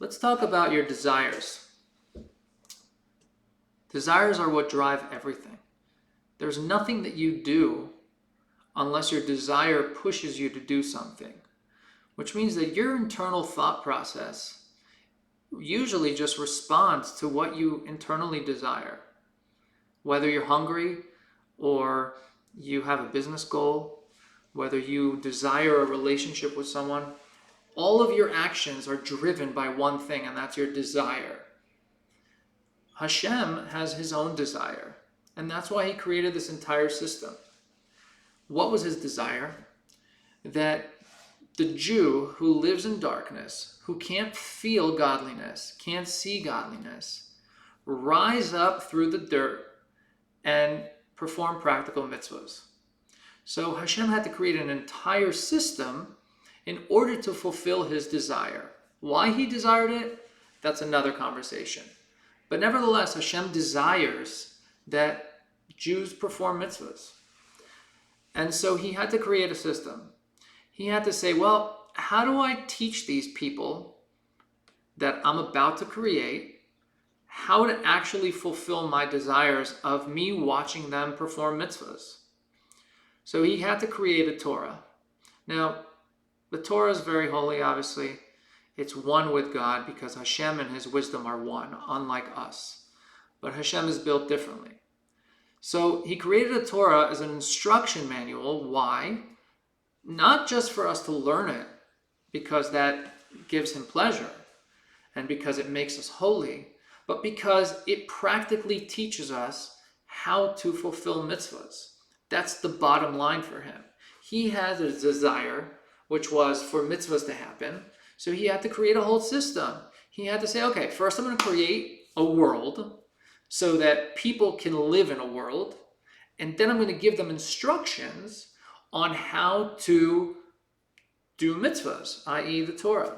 Let's talk about your desires. Desires are what drive everything. There's nothing that you do unless your desire pushes you to do something, which means that your internal thought process usually just responds to what you internally desire. Whether you're hungry or you have a business goal, whether you desire a relationship with someone, all of your actions are driven by one thing, and that's your desire. Hashem has his own desire, and that's why he created this entire system. What was his desire? That the Jew who lives in darkness, who can't feel godliness, can't see godliness, rise up through the dirt and perform practical mitzvahs. So Hashem had to create an entire system in order to fulfill his desire. Why he desired it, that's another conversation. But nevertheless, Hashem desires that Jews perform mitzvahs. And so he had to create a system. He had to say, well, how do I teach these people that I'm about to create how to actually fulfill my desires of me watching them perform mitzvahs? So he had to create a Torah. Now, the Torah is very holy, obviously. It's one with God because Hashem and his wisdom are one, unlike us. But Hashem is built differently. So he created a Torah as an instruction manual. Why? Not just for us to learn it, because that gives him pleasure, and because it makes us holy, but because it practically teaches us how to fulfill mitzvahs. That's the bottom line for him. He had a desire, which was for mitzvahs to happen, so he had to create a whole system. He had to say, okay, first I'm going to create a world so that people can live in a world, and then I'm going to give them instructions on how to do mitzvahs, i.e. the Torah.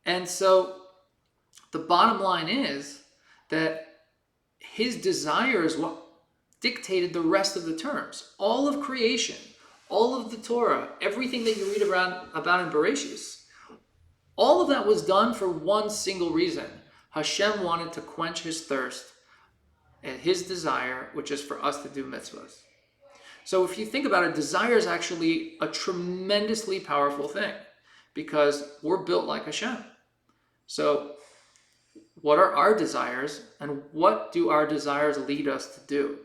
And so the bottom line is that his desire is what dictated the rest of the terms. All of creation, all of the Torah, everything that you read about in Bereshis, all of that was done for one single reason. Hashem wanted to quench his thirst and his desire, which is for us to do mitzvahs. So if you think about it, desire is actually a tremendously powerful thing because we're built like Hashem. So what are our desires, and what do our desires lead us to do?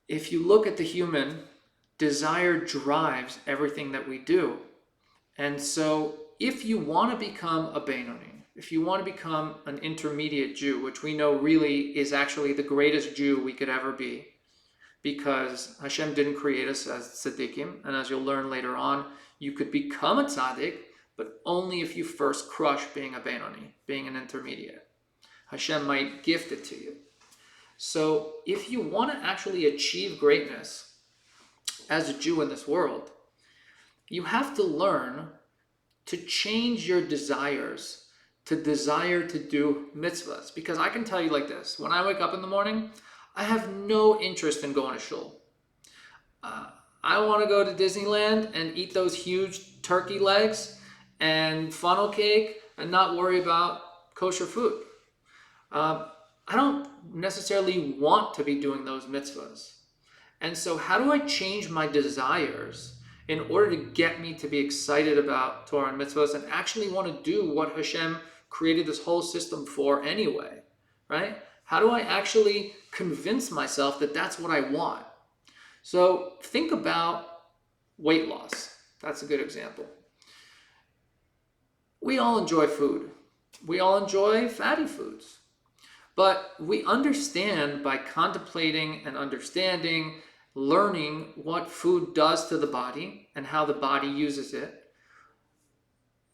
If you look at the human, desire drives everything that we do. And so if you want to become a Benoni, if you want to become an intermediate Jew, which we know really is actually the greatest Jew we could ever be, because Hashem didn't create us as tzaddikim, and as you'll learn later on, you could become a tzaddik, but only if you first crush being a Benoni, being an intermediate. Hashem might gift it to you. So if you want to actually achieve greatness as a Jew in this world, you have to learn to change your desires to desire to do mitzvahs. Because I can tell you like this, when I wake up in the morning, I have no interest in going to shul. I want to go to Disneyland and eat those huge turkey legs and funnel cake and not worry about kosher food. I don't necessarily want to be doing those mitzvahs. And so how do I change my desires in order to get me to be excited about Torah and mitzvahs and actually want to do what Hashem created this whole system for anyway, right? How do I actually convince myself that that's what I want? So think about weight loss. That's a good example. We all enjoy food. We all enjoy fatty foods. But we understand by contemplating and understanding, learning what food does to the body and how the body uses it.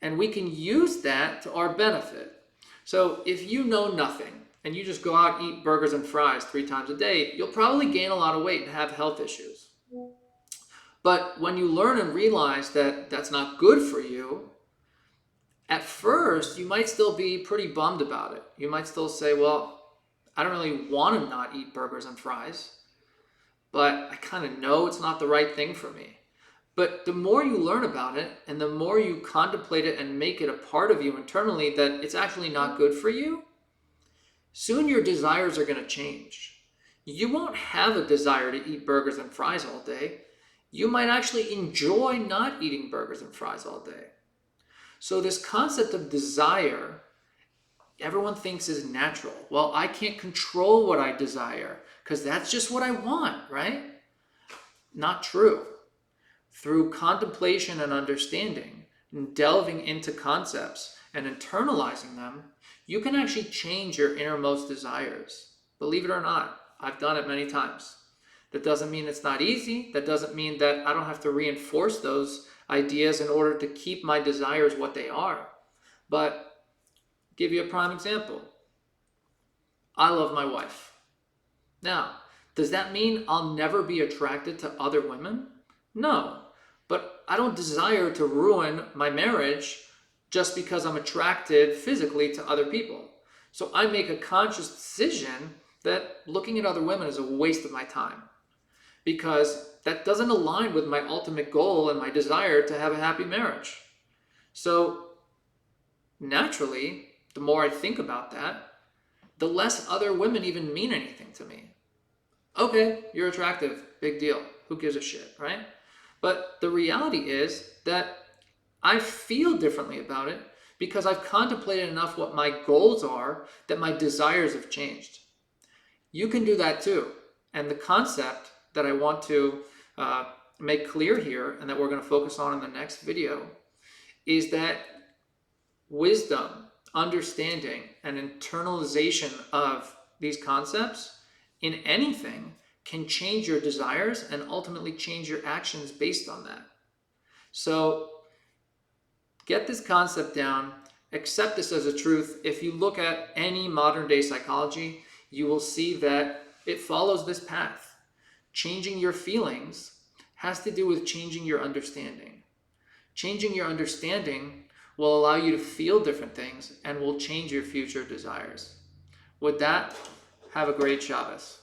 And we can use that to our benefit. So if you know nothing and you just go out and eat burgers and fries 3 times a day, you'll probably gain a lot of weight and have health issues. But when you learn and realize that that's not good for you, at first you might still be pretty bummed about it. You might still say, well, I don't really want to not eat burgers and fries, but I kind of know it's not the right thing for me. But the more you learn about it and the more you contemplate it and make it a part of you internally that it's actually not good for you, soon your desires are going to change. You won't have a desire to eat burgers and fries all day. You might actually enjoy not eating burgers and fries all day. So this concept of desire, everyone thinks is natural. Well, I can't control what I desire because that's just what I want, right? Not true. Through contemplation and understanding, and delving into concepts and internalizing them, you can actually change your innermost desires. Believe it or not, I've done it many times. That doesn't mean it's not easy. That doesn't mean that I don't have to reinforce those ideas in order to keep my desires what they are. But give you a prime example. I love my wife. Now, does that mean I'll never be attracted to other women? No, but I don't desire to ruin my marriage just because I'm attracted physically to other people. So I make a conscious decision that looking at other women is a waste of my time because that doesn't align with my ultimate goal and my desire to have a happy marriage. So naturally, the more I think about that, the less other women even mean anything to me. Okay, you're attractive, big deal. Who gives a shit, right? But the reality is that I feel differently about it because I've contemplated enough what my goals are that my desires have changed. You can do that too. And the concept that I want to make clear here and that we're going to focus on in the next video is that wisdom, understanding, and internalization of these concepts in anything can change your desires and ultimately change your actions based on that. So get this concept down, accept this as a truth. If you look at any modern day psychology, you will see that it follows this path. Changing your feelings has to do with changing your understanding. Changing your understanding will allow you to feel different things and will change your future desires. With that, have a great Shabbos.